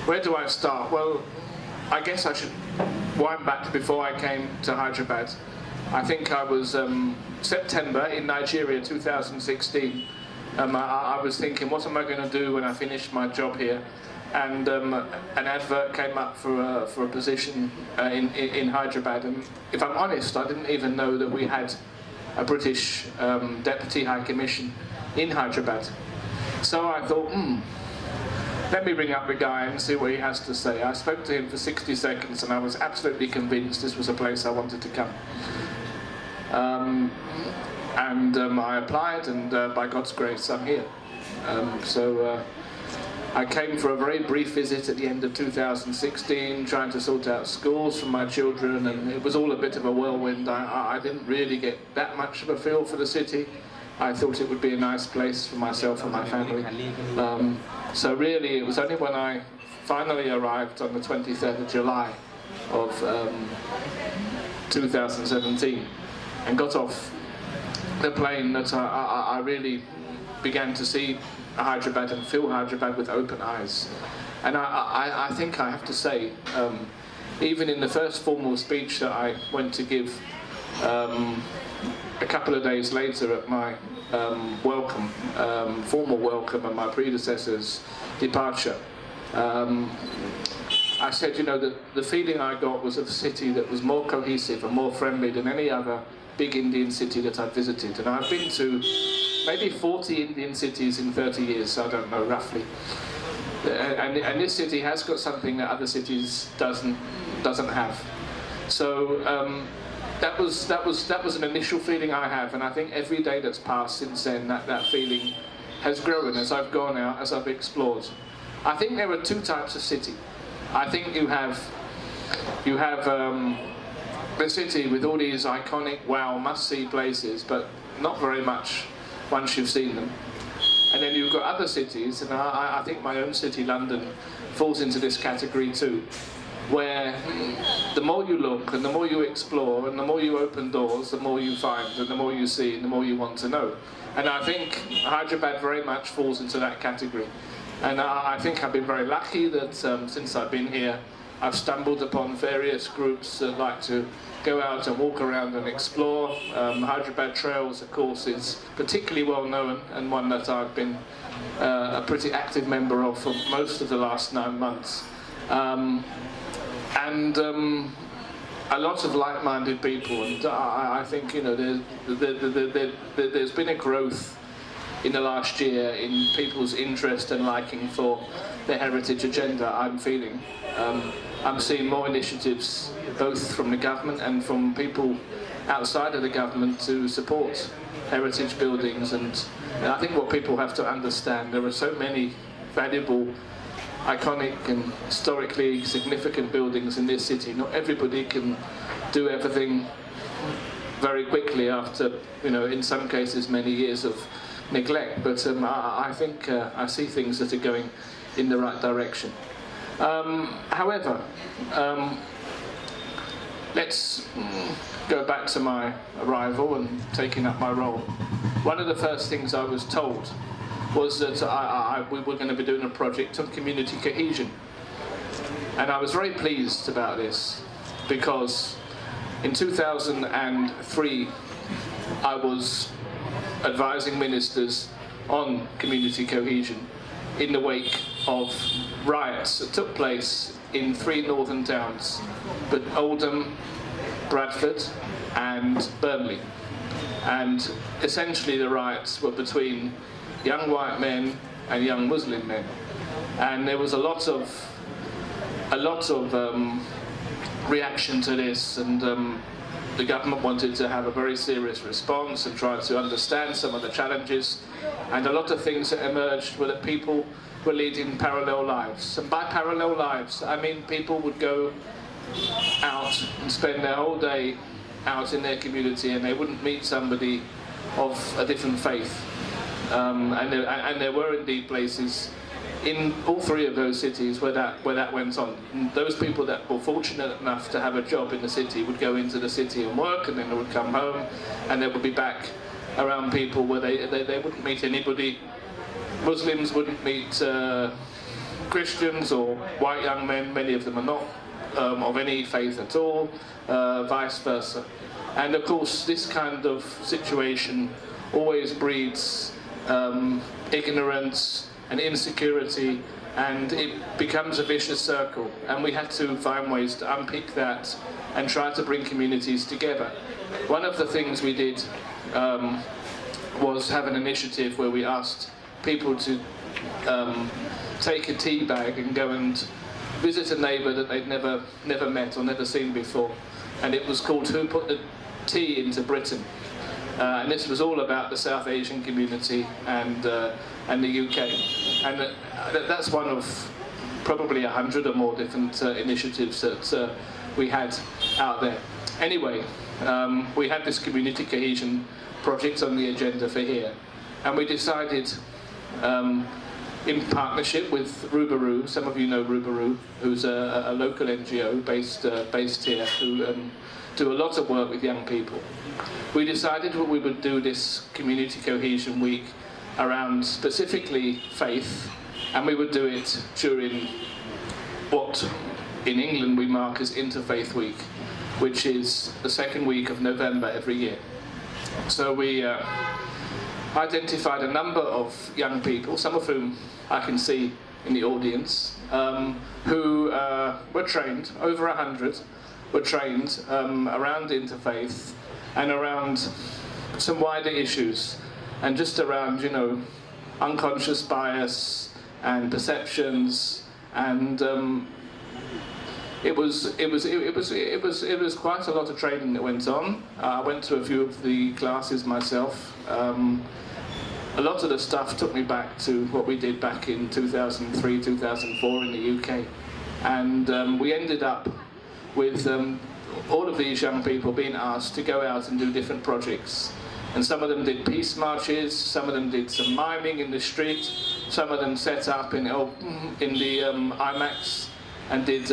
Where do I start? Well, I guess I should wind back to before I came to Hyderabad. I think I was September in Nigeria 2016. I was thinking, what am I going to do when I finish my job here? And an advert came up for a position in Hyderabad. And if I'm honest, I didn't even know that we had a British Deputy High Commission in Hyderabad. So I thought, let me ring up the guy and see what he has to say. I spoke to him for 60 seconds and I was absolutely convinced this was a place I wanted to come. I applied, and by God's grace I'm here. I came for a very brief visit at the end of 2016, trying to sort out schools for my children, and it was all a bit of a whirlwind. I didn't really get that much of a feel for the city. I thought it would be a nice place for myself and my family. So really, it was only when I finally arrived on the 23rd of July of 2017 and got off the plane that I really began to see Hyderabad and feel Hyderabad with open eyes. And I think I have to say, even in the first formal speech that I went to give a couple of days later at my formal welcome and my predecessor's departure, I said, you know, the feeling I got was of a city that was more cohesive and more friendly than any other big Indian city that I've visited. And I've been to maybe 40 Indian cities in 30 years, I don't know, roughly. And this city has got something that other cities doesn't have. So that was an initial feeling I have, and I think every day that's passed since then, that feeling has grown as I've gone out, as I've explored. I think there are two types of city. I think you have the city with all these iconic, wow, must-see places, but not very much once you've seen them. And then you've got other cities, and I think my own city, London, falls into this category too, where the more you look and the more you explore and the more you open doors, the more you find and the more you see and the more you want to know. And I think Hyderabad very much falls into that category. And I think I've been very lucky that since I've been here, I've stumbled upon various groups that like to go out and walk around and explore. Hyderabad Trails, of course, is particularly well known, and one that I've been a pretty active member of for most of the last 9 months. A lot of like-minded people, and I think, you know, there's been a growth in the last year in people's interest and liking for the heritage agenda. I'm feeling. I'm seeing more initiatives, both from the government and from people outside of the government, to support heritage buildings. And I think what people have to understand, there are so many valuable, iconic and historically significant buildings in this city. Not everybody can do everything very quickly after, you know, in some cases many years of neglect, but I think I see things that are going in the right direction. However, let's go back to my arrival and taking up my role. One of the first things I was told was that we were going to be doing a project on community cohesion. And I was very pleased about this, because in 2003 I was advising ministers on community cohesion in the wake of riots that took place in 3 northern towns, but Oldham, Bradford and Burnley. And essentially the riots were between young white men and young Muslim men. And there was a lot of reaction to this, and the government wanted to have a very serious response and try to understand some of the challenges. And a lot of things that emerged were that people were leading parallel lives. And by parallel lives, I mean people would go out and spend their whole day out in their community, and they wouldn't meet somebody of a different faith. And there were indeed places in all 3 of those cities where that went on. And those people that were fortunate enough to have a job in the city would go into the city and work, and then they would come home, and they would be back around people where they wouldn't meet anybody. Muslims wouldn't meet Christians or white young men. Many of them are not of any faith at all, vice versa. And of course, this kind of situation always breeds ignorance and insecurity, and it becomes a vicious circle. And we had to find ways to unpick that and try to bring communities together. One of the things we did was have an initiative where we asked people to take a tea bag and go and visit a neighbour that they'd never met or never seen before. And it was called Who Put the Tea into Britain? And this was all about the South Asian community and the UK. And that's one of probably 100 or more different initiatives that we had out there. Anyway, we had this community cohesion project on the agenda for here, and we decided, in partnership with Rubaroo, some of you know Rubaroo, who's a local NGO based here, who do a lot of work with young people. We decided that we would do this community cohesion week around specifically faith, and we would do it during what in England we mark as Interfaith Week, which is the second week of November every year. So we identified a number of young people, some of whom I can see in the audience, who were trained, over 100 were trained around interfaith and around some wider issues, and just around, you know, unconscious bias and perceptions, and it was quite a lot of training that went on. I went to a few of the classes myself. A lot of the stuff took me back to what we did back in 2003, 2004 in the UK, and we ended up with all of these young people being asked to go out and do different projects. And some of them did peace marches, some of them did some miming in the street, some of them set up in the IMAX and did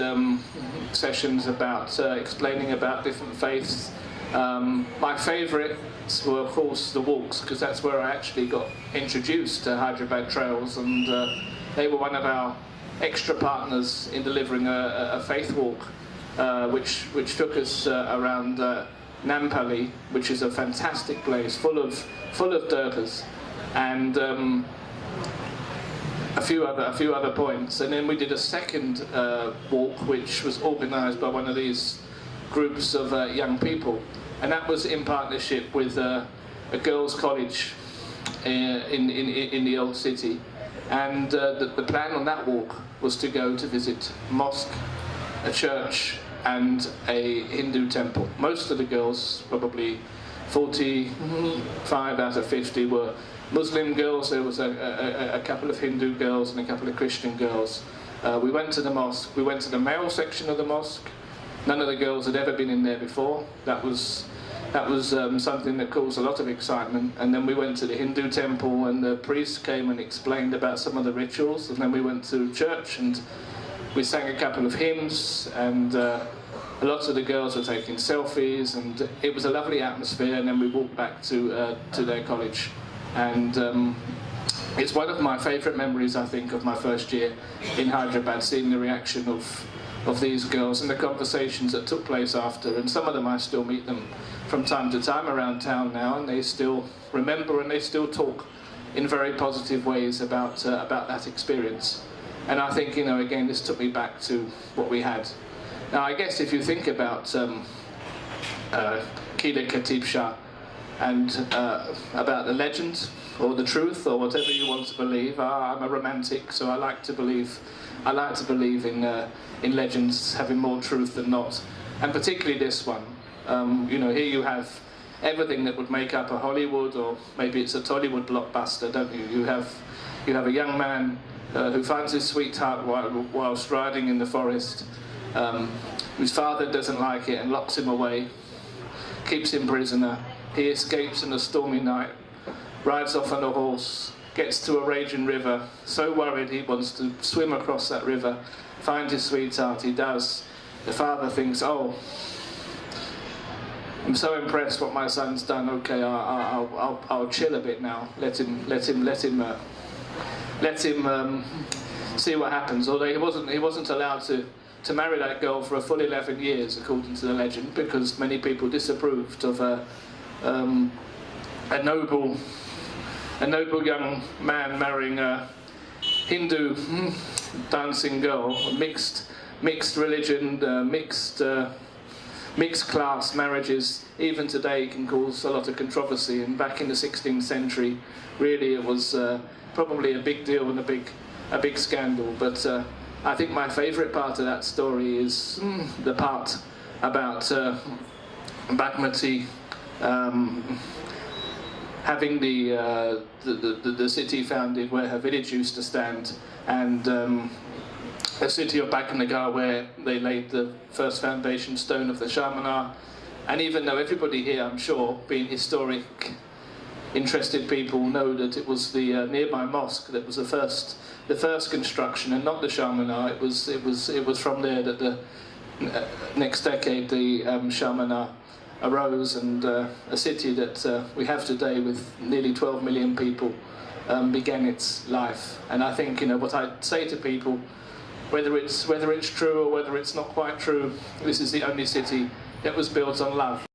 sessions about explaining about different faiths. My favourites were, of course, the walks, because that's where I actually got introduced to Hyderabad trails, and they were one of our extra partners in delivering a faith walk, which took us around Nampally, which is a fantastic place, full of Durgas, and a few other points. And then we did a second walk, which was organised by one of these groups of young people, and that was in partnership with a girls' college in the old city. And the plan on that walk was to go to visit a mosque, a church, and a Hindu temple. Most of the girls, probably 45 out of 50, were Muslim girls. There was a couple of Hindu girls and a couple of Christian girls. We went to the mosque. We went to the male section of the mosque. None of the girls had ever been in there before. That was something that caused a lot of excitement. And then we went to the Hindu temple, and the priest came and explained about some of the rituals. And then we went to church, and we sang a couple of hymns, and a lot of the girls were taking selfies, and it was a lovely atmosphere. And then we walked back to their college, and it's one of my favourite memories, I think, of my first year in Hyderabad, seeing the reaction of these girls and the conversations that took place after. And some of them, I still meet them from time to time around town now, and they still remember and they still talk in very positive ways about that experience. And I think, you know, again, this took me back to what we had. Now, I guess if you think about Quli Qutb Shah and about the legend or the truth or whatever you want to believe, I'm a romantic, so I like to believe in legends having more truth than not, and particularly this one. You know, here you have everything that would make up a Hollywood, or maybe it's a Tollywood blockbuster, don't you? You have a young man who finds his sweetheart whilst riding in the forest, whose father doesn't like it and locks him away, keeps him prisoner. He escapes in a stormy night, rides off on a horse, gets to a raging river, so worried he wants to swim across that river, find his sweetheart. He does. The father thinks, oh, I'm so impressed what my son's done. Okay, I'll chill a bit now. Let him see what happens. Although he wasn't allowed to marry that girl for a full 11 years, according to the legend, because many people disapproved of a noble young man marrying a Hindu dancing girl, mixed religion, mixed class marriages. Even today can cause a lot of controversy, and back in the 16th century, really it was probably a big deal and a big scandal. But I think my favourite part of that story is the part about Bagmati having the city founded where her village used to stand, and the city of Bakanagar where they laid the first foundation stone of the Shah. And even though everybody here, I'm sure, being historic interested people, know that it was the nearby mosque that was the first construction, and not the Shah. It was from there that the next decade the Shah arose, and a city that we have today with nearly 12 million people began its life. And I think, what I say to people, whether it's true or whether it's not quite true, this is the only city that was built on love.